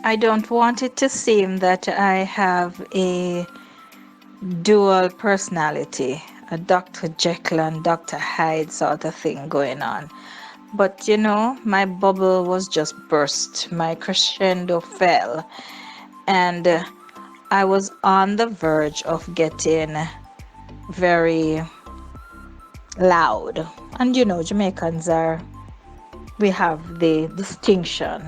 I don't want it to seem that I have a dual personality, a Dr. Jekyll and Dr. Hyde sort of thing going on. But my bubble was just burst, my crescendo fell, and I was on the verge of getting very loud. And Jamaicans we have the distinction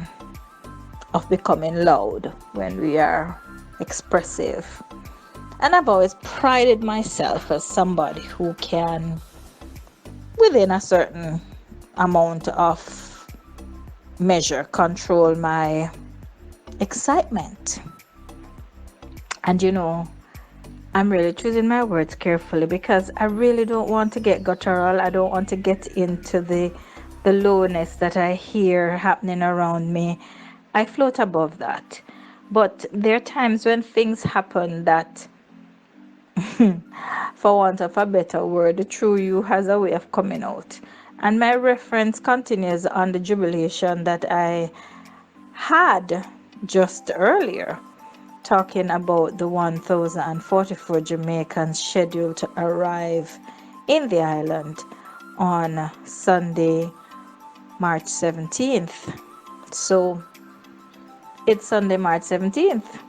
of becoming loud when we are expressive. And I've always prided myself as somebody who can, within a certain amount of measure, control my excitement. And I'm really choosing my words carefully because I really don't want to get guttural. I don't want to get into the lowness that I hear happening around me. I float above that. But there are times when things happen that, for want of a better word, the true you has a way of coming out. And my reference continues on the jubilation that I had just earlier, talking about the 1,044 Jamaicans scheduled to arrive in the island on Sunday, March 17th. So it's Sunday, March 17th.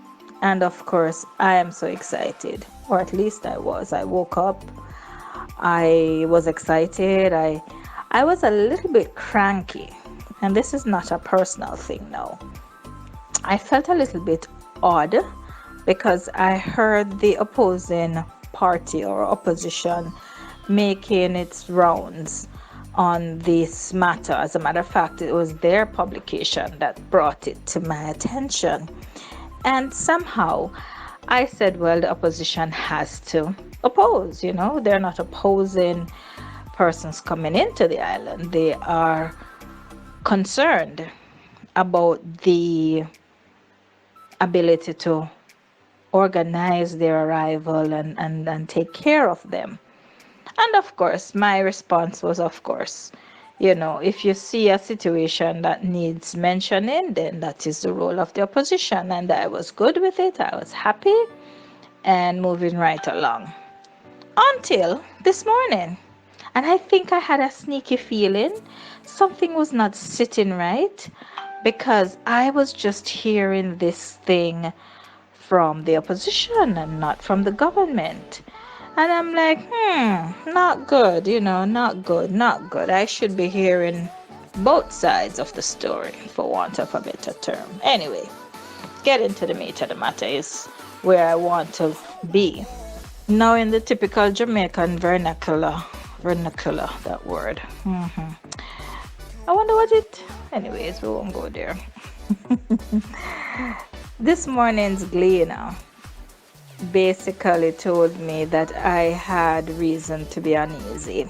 And of course, I am so excited, or at least I was. I woke up, I was excited. I was a little bit cranky, and this is not a personal thing now. I felt a little bit odd because I heard the opposing party or opposition making its rounds on this matter. As a matter of fact, it was their publication that brought it to my attention. And somehow I said, well, the opposition has to oppose. They're not opposing persons coming into the island. They are concerned about the ability to organize their arrival and take care of them. And of course, my response was, of course, if you see a situation that needs mentioning, then that is the role of the opposition. And I was good with it. I was happy and moving right along until this morning. And I think I had a sneaky feeling something was not sitting right, because I was just hearing this thing from the opposition and not from the government. And I'm like, not good, not good. I should be hearing both sides of the story, for want of a better term. Anyway, getting to the meat of the matter is where I want to be. Now, in the typical Jamaican vernacular, that word. I wonder what it... Anyways, we won't go there. This morning's Gleaner basically told me that I had reason to be uneasy.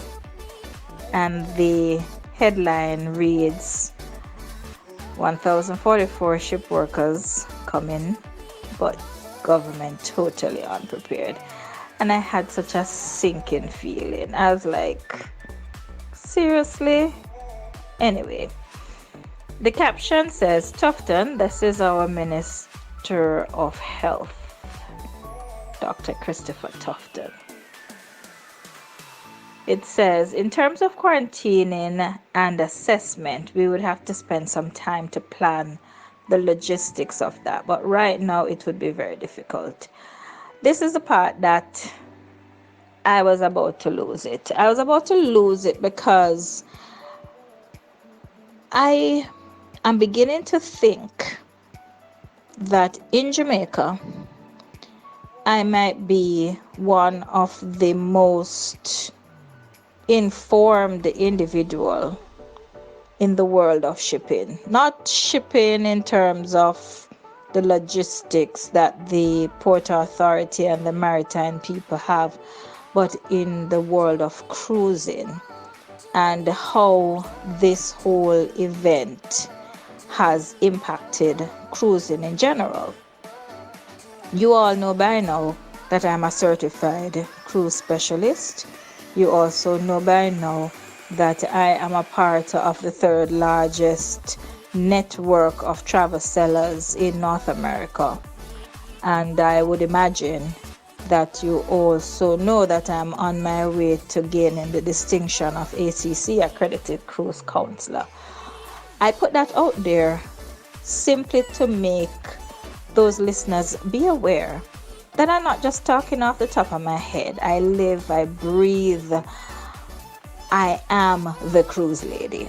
And the headline reads, 1,044 ship workers coming, but government totally unprepared. And I had such a sinking feeling. I was like, seriously? Anyway, the caption says, Tufton, this is our Minister of Health, Dr. Christopher Tufton. It says, in terms of quarantining and assessment, we would have to spend some time to plan the logistics of that. But right now, it would be very difficult. This is the part that I was about to lose it. I was about to lose it because I am beginning to think that in Jamaica, I might be one of the most informed individual in the world of shipping. Not shipping in terms of the logistics that the Port Authority and the maritime people have, but in the world of cruising and how this whole event has impacted cruising in general. You all know by now that I'm a certified cruise specialist. You also know by now that I am a part of the third largest network of travel sellers in North America. And I would imagine that you also know that I'm on my way to gaining the distinction of ACC, Accredited Cruise Counselor. I put that out there simply to make those listeners be aware that I'm not just talking off the top of my head. I live, I breathe, I am the cruise lady.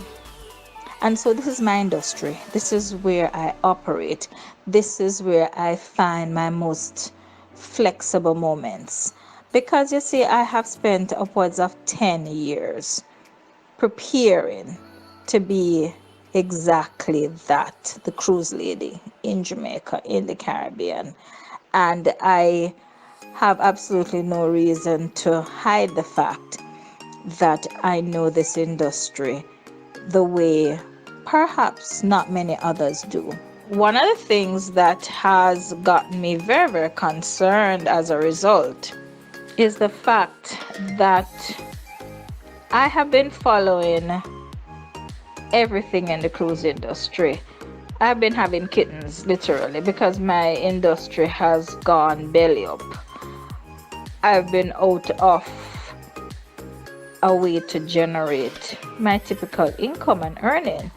And so this is my industry. This is where I operate. This is where I find my most flexible moments. Because you see, I have spent upwards of 10 years preparing to be exactly that, the cruise lady in Jamaica, in the Caribbean. And I have absolutely no reason to hide the fact that I know this industry the way perhaps not many others do. One of the things that has gotten me very, very concerned as a result is the fact that I have been following everything in the cruise industry. I've been having kittens, literally, because my industry has gone belly up. I've been out of a way to generate my typical income and earning.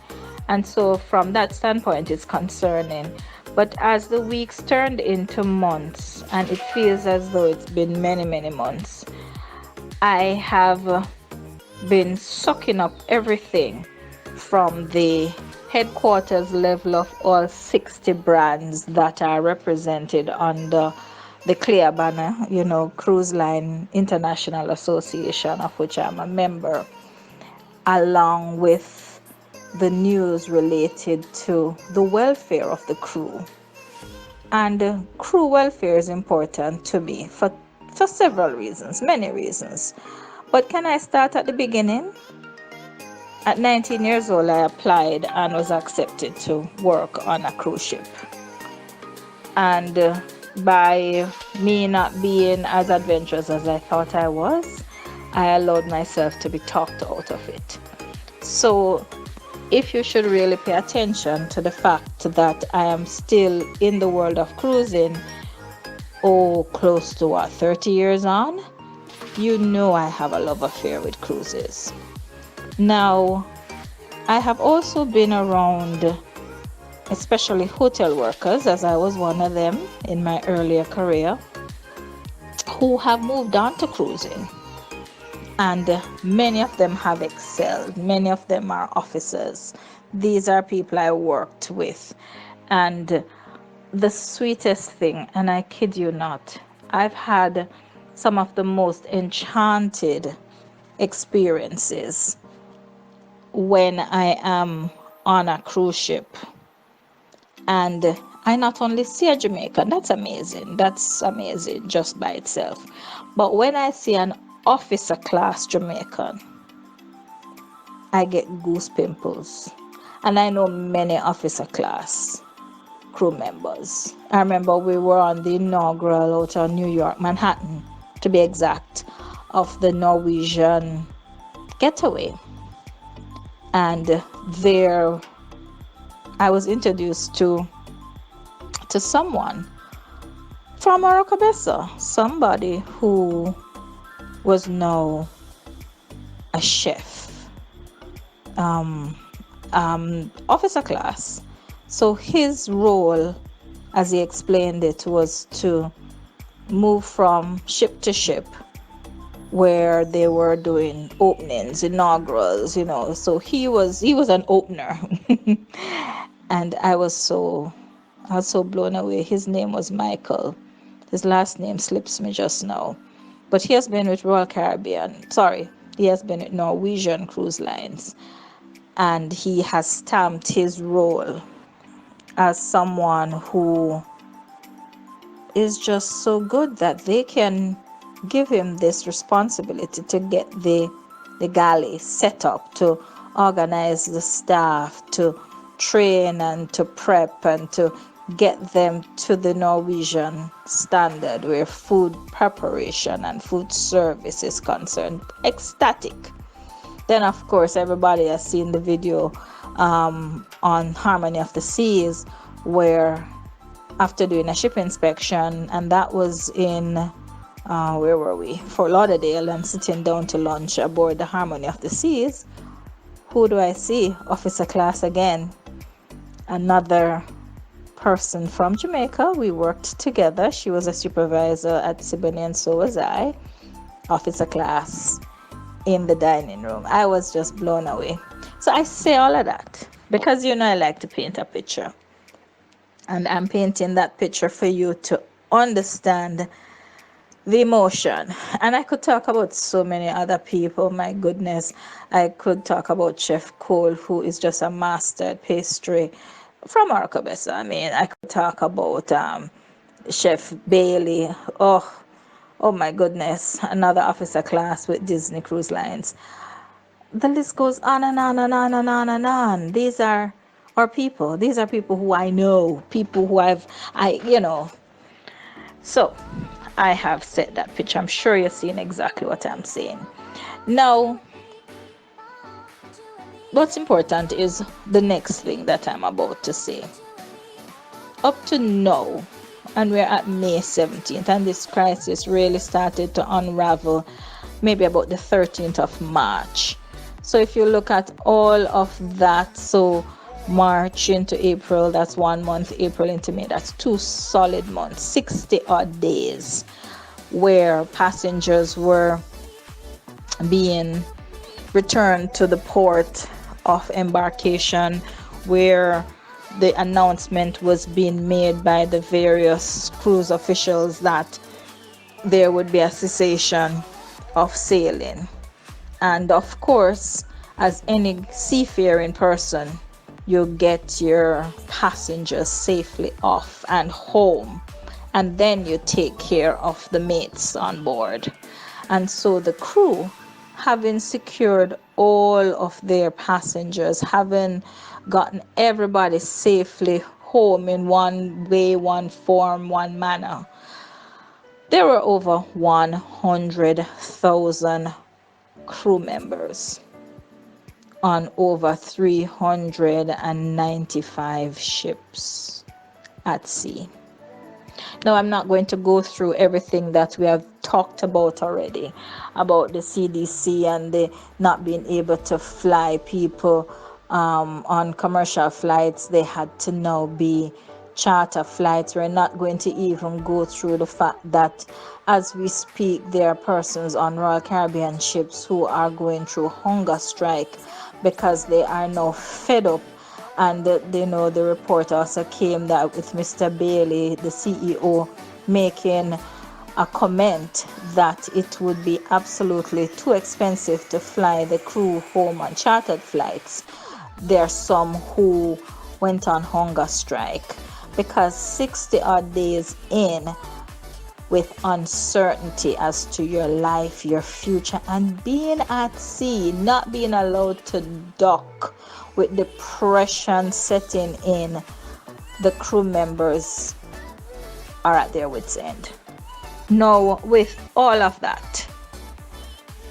And so from that standpoint, it's concerning. But as the weeks turned into months, and it feels as though it's been many, many months, I have been sucking up everything from the headquarters level of all 60 brands that are represented under the clear banner, Cruise Line International Association, of which I'm a member, along with the news related to the welfare of the crew. And crew welfare is important to me for several reasons, many reasons. But can I start at the beginning? At 19 years old, I applied and was accepted to work on a cruise ship. And by me not being as adventurous as I thought I was, I allowed myself to be talked out of it. So if you should really pay attention to the fact that I am still in the world of cruising, close to 30 years on, I have a love affair with cruises. Now, I have also been around, especially hotel workers, as I was one of them in my earlier career, who have moved on to cruising. And many of them have excelled. Many of them are officers. These are people I worked with. And the sweetest thing, and I kid you not, I've had some of the most enchanted experiences when I am on a cruise ship. And I not only see a Jamaican, that's amazing just by itself. But when I see an officer class Jamaican, I get goose pimples. And I know many officer class crew members. I remember we were on the inaugural out of New York, Manhattan, to be exact, of the Norwegian getaway. And there I was introduced to someone from Morocco, somebody who was now a chef, officer class. So his role, as he explained it, was to move from ship to ship where they were doing openings, inaugurals, So he was an opener. And I was so blown away. His name was Michael. His last name slips me just now. But he has been with Royal Caribbean. He has been with Norwegian Cruise Lines. And he has stamped his role as someone who is just so good that they can give him this responsibility to get the galley set up, to organize the staff, to train and to prep and to get them to the Norwegian standard where food preparation and food service is concerned. Ecstatic. Then, of course, everybody has seen the video on Harmony of the Seas, where after doing a ship inspection, and that was in where were we? Fort Lauderdale, and sitting down to lunch aboard the Harmony of the Seas, who do I see? Officer class again. Another person from Jamaica. We worked together. She was a supervisor at Siboney, and so was I. Officer class in the dining room. I was just blown away. So I say all of that because I like to paint a picture. And I'm painting that picture for you to understand the emotion. And I could talk about so many other people. My goodness, I could talk about Chef Cole, who is just a master at pastry from Arcabessa. I mean, I could talk about Chef Bailey. Oh my goodness, another officer class with Disney Cruise Lines. The list goes on and on and on and on and on. These are our people. These are people who I know, people who So I have set that picture. I'm sure you're seeing exactly what I'm saying. Now, what's important is the next thing that I'm about to say. Up to now, and we're at May 17th, and this crisis really started to unravel maybe about the 13th of March. So if you look at all of that, so March into April, that's 1 month, April into May, that's 2 solid months, 60 odd days where passengers were being returned to the port of embarkation, where the announcement was being made by the various cruise officials that there would be a cessation of sailing. And of course, as any seafaring person, you get your passengers safely off and home, and then you take care of the mates on board. And so the crew, having secured all of their passengers, having gotten everybody safely home in one way, one form, one manner, there were over 100,000 crew members on over 395 ships at sea. Now, I'm not going to go through everything that we have talked about already, about the CDC and the not being able to fly people on commercial flights. They had to now be charter flights. We're not going to even go through the fact that as we speak, there are persons on Royal Caribbean ships who are going through hunger strike because they are now fed up. And the report also came that with Mr. Bailey, the CEO, making a comment that it would be absolutely too expensive to fly the crew home on chartered flights. There are some who went on hunger strike because 60 odd days in, with uncertainty as to your life, your future, and being at sea, not being allowed to dock, with depression setting in, the crew members are at their wits' end. Now, with all of that,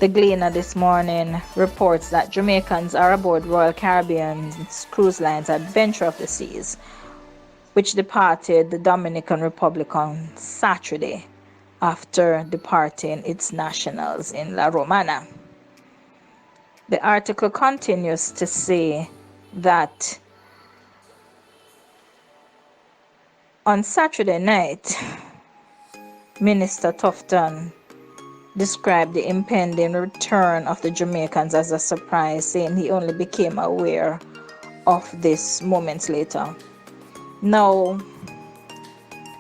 the Gleaner this morning reports that Jamaicans are aboard Royal Caribbean's cruise line's Adventure of the Seas, which departed the Dominican Republic on Saturday after departing its nationals in La Romana. The article continues to say that on Saturday night, Minister Tufton described the impending return of the Jamaicans as a surprise, saying he only became aware of this moments later. Now,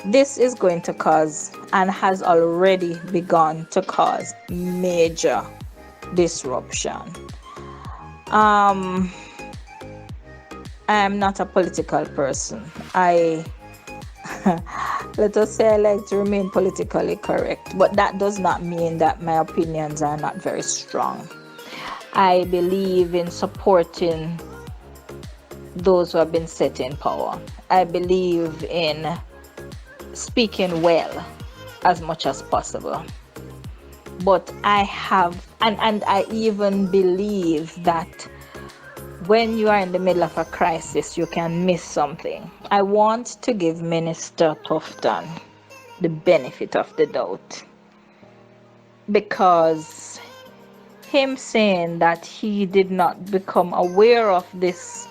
this is going to cause, and has already begun to cause, major disruption. I am not a political person. Let us say I like to remain politically correct, but that does not mean that my opinions are not very strong. I believe in supporting those who have been set in power. I believe in speaking well as much as possible. But I have, and I even believe that when you are in the middle of a crisis, you can miss something. I want to give Minister Tufton the benefit of the doubt, because him saying that he did not become aware of this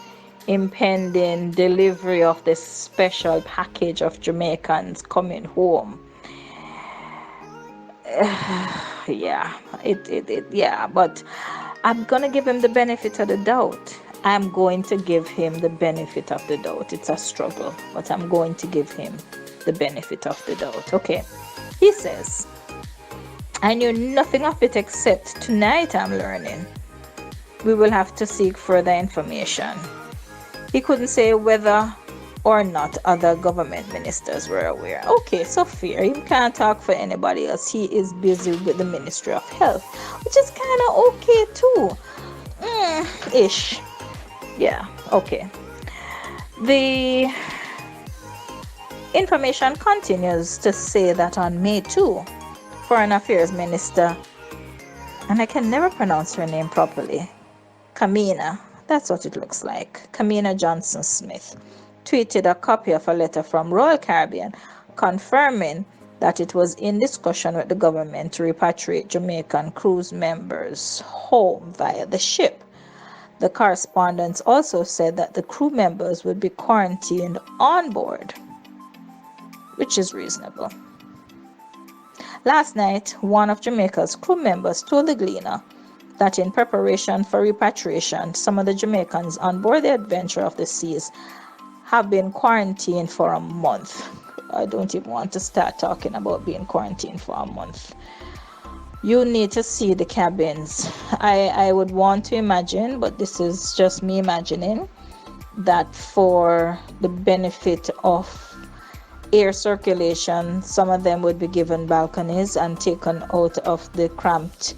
impending delivery of this special package of Jamaicans coming home. Yeah, yeah, but I'm gonna give him the benefit of the doubt. I'm going to give him the benefit of the doubt. It's a struggle, but I'm going to give him the benefit of the doubt. Okay. He says, I knew nothing of it except tonight I'm learning. We will have to seek further information. He couldn't say whether or not other government ministers were aware. Okay, so fair. He can't talk for anybody else. He is busy with the Ministry of Health, which is kind of okay too. Ish. Yeah, okay. The information continues to say that on May 2, Foreign Affairs Minister, and I can never pronounce her name properly, Kamina, that's what it looks like, Kamina Johnson Smith, tweeted a copy of a letter from Royal Caribbean confirming that it was in discussion with the government to repatriate Jamaican cruise members home via the ship. The correspondence also said that the crew members would be quarantined on board, which is reasonable. Last night, one of Jamaica's crew members told the Gleaner that in preparation for repatriation, some of the Jamaicans on board the Adventure of the Seas have been quarantined for a month. I don't even want to start talking about being quarantined for a month. You need to see the cabins. I would want to imagine, but this is just me imagining, that for the benefit of air circulation, some of them would be given balconies and taken out of the cramped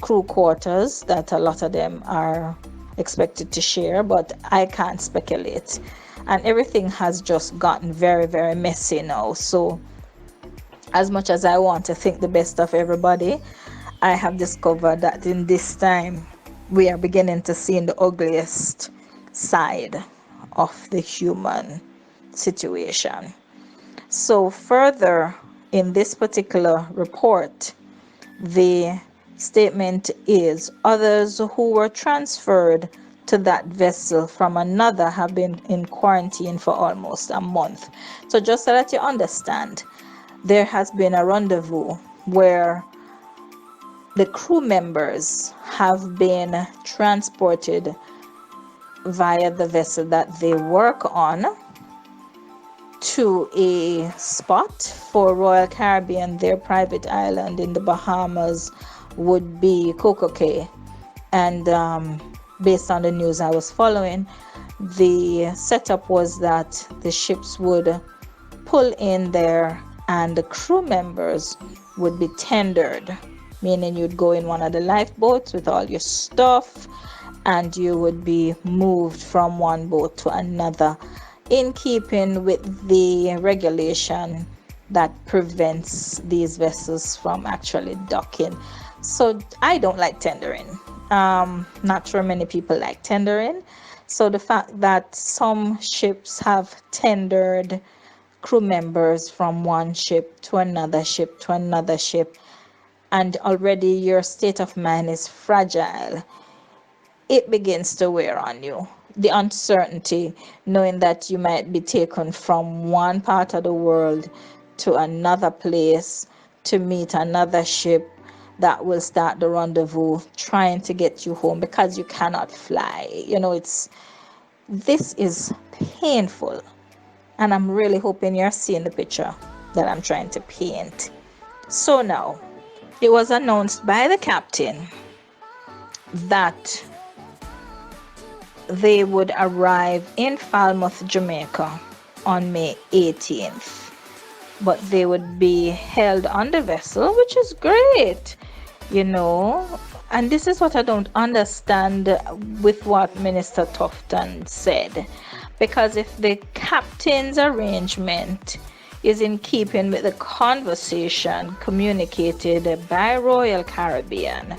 crew quarters that a lot of them are expected to share, but I can't speculate. And everything has just gotten very, very messy now. So as much as I want to think the best of everybody, I have discovered that in this time we are beginning to see the ugliest side of the human situation. So further in this particular report, the statement is others who were transferred to that vessel from another have been in quarantine for almost a month. So just so that you understand, there has been a rendezvous where the crew members have been transported via the vessel that they work on to a spot. For Royal Caribbean, their private island in the Bahamas would be Coco Cay. And based on the news I was following, the setup was that the ships would pull in there and the crew members would be tendered, meaning you'd go in one of the lifeboats with all your stuff and you would be moved from one boat to another, in keeping with the regulation that prevents these vessels from actually docking. So I don't like tendering. Not sure many people like tendering. So the fact that some ships have tendered crew members from one ship to another ship to another ship, and already your state of mind is fragile, it begins to wear on you. The uncertainty, knowing that you might be taken from one part of the world to another place to meet another ship that will start the rendezvous trying to get you home because you cannot fly. This is painful. And I'm really hoping you're seeing the picture that I'm trying to paint. So now, it was announced by the captain that they would arrive in Falmouth, Jamaica on May 18th. But they would be held on the vessel, which is great, And this is what I don't understand with what Minister Tufton said. Because if the captain's arrangement is in keeping with the conversation communicated by Royal Caribbean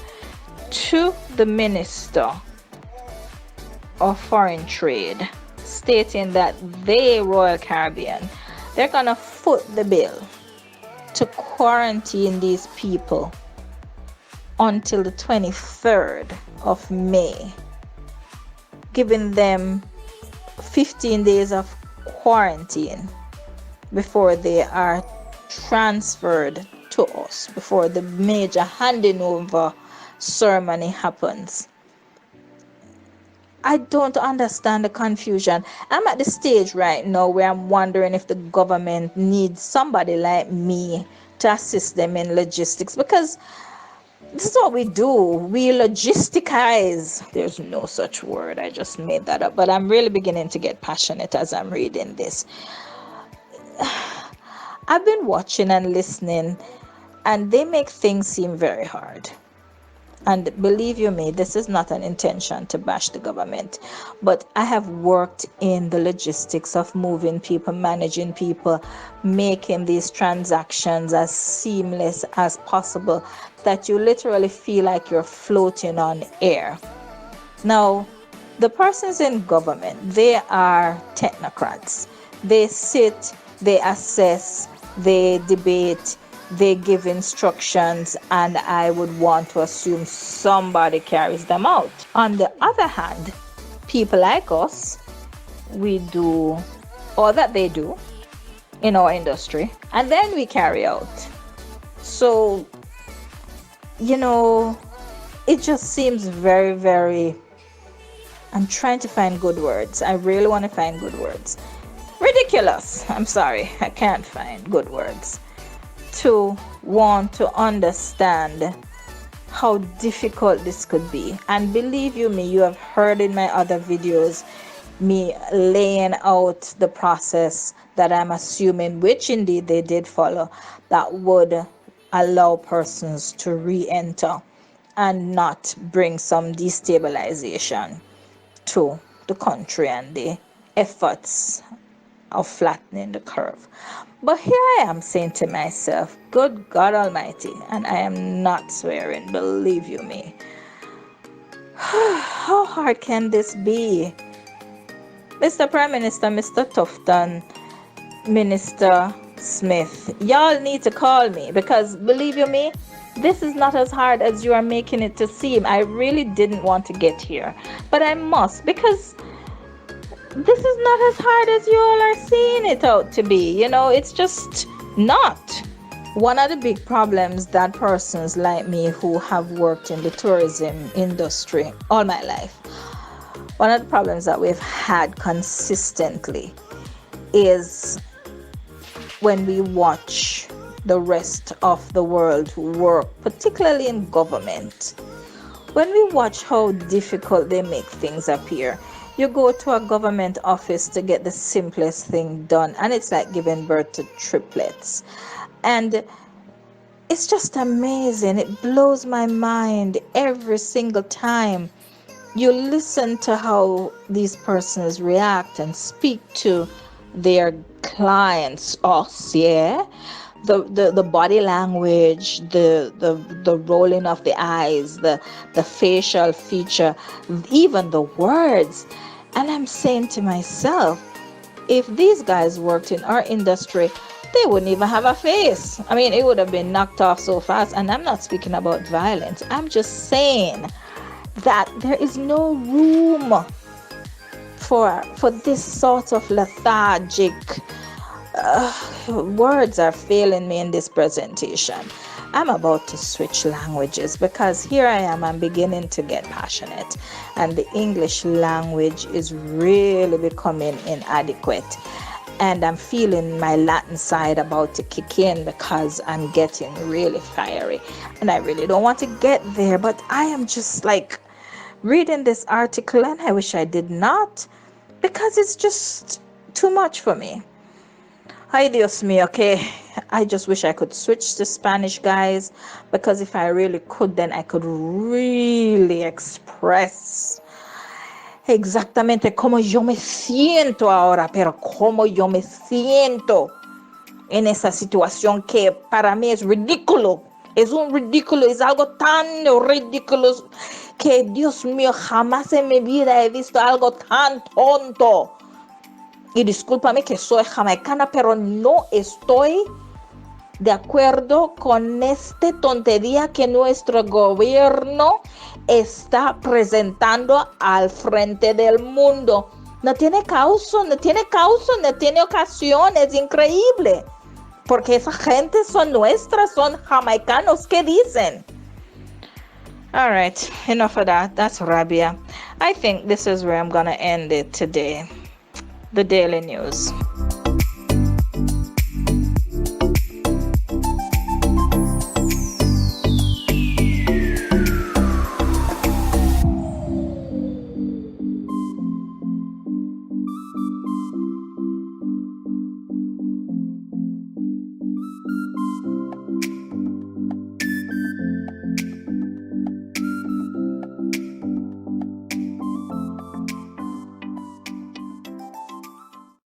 to the Minister of Foreign Trade, stating that they, Royal Caribbean, they're gonna foot the bill to quarantine these people until the 23rd of May, giving them 15 days of quarantine before they are transferred to us, before the major handing over ceremony happens. I don't understand the confusion. I'm at the stage right now where I'm wondering if the government needs somebody like me to assist them in logistics, because this is what we do. We logisticize. There's no such word. I just made that up. But I'm really beginning to get passionate as I'm reading this. I've been watching and listening, and they make things seem very hard. And believe you me, this is not an intention to bash the government, but I have worked in the logistics of moving people, managing people, making these transactions as seamless as possible, that you literally feel like you're floating on air. Now, the persons in government, they are technocrats. They sit, they assess, they debate, they give instructions, and I would want to assume somebody carries them out. On the other hand, people like us, we do all that they do in our industry, and then we carry out. So, it just seems very, very, I'm trying to find good words. I really want to find good words. Ridiculous. I'm sorry, I can't find good words. To want to understand how difficult this could be. And believe you me, you have heard in my other videos me laying out the process that I'm assuming, which indeed they did follow, that would allow persons to re-enter and not bring some destabilization to the country and the efforts of flattening the curve. But here I am saying to myself, good God Almighty, and I am not swearing, believe you me. How hard can this be? Mr. Prime Minister, Mr. Tufton, Minister Smith, y'all need to call me, because believe you me, this is not as hard as you are making it to seem. I really didn't want to get here, but I must, because this is not as hard as you all are seeing it out to be. It's just not. One of the big problems that persons like me who have worked in the tourism industry all my life, one of the problems that we've had consistently is when we watch the rest of the world work, particularly in government, when we watch how difficult they make things appear. You go to a government office to get the simplest thing done, and it's like giving birth to triplets. And it's just amazing. It blows my mind every single time you listen to how these persons react and speak to their clients, us, yeah? The body language, the rolling of the eyes, the facial feature, even the words. And I'm saying to myself, if these guys worked in our industry, they wouldn't even have a face. I mean, it would have been knocked off so fast. And I'm not speaking about violence. I'm just saying that there is no room for this sort of lethargic words are failing me in this presentation. I'm about to switch languages, because here I am, I'm beginning to get passionate, and the English language is really becoming inadequate, and I'm feeling my Latin side about to kick in, because I'm getting really fiery, and I really don't want to get there, but I am just like reading this article, and I wish I did not, because it's just too much for me. Ay, Dios mío, okay. I just wish I could switch to Spanish, guys, because if I really could, then I could really express exactamente cómo yo me siento ahora, pero cómo yo me siento en esa situación que para mí es ridículo. Es un ridículo, es algo tan ridículo que, Dios mío, jamás en mi vida he visto algo tan tonto. Y discúlpame que soy jamaicana, pero no estoy de acuerdo con esta tontería que nuestro gobierno está presentando al frente del mundo. No tiene causa, no tiene ocasión, es increíble. Porque esa gente son nuestras, son jamaicanos, ¿qué dicen? All right, enough of that. That's rabia. I think this is where I'm gonna end it today. The Daily News.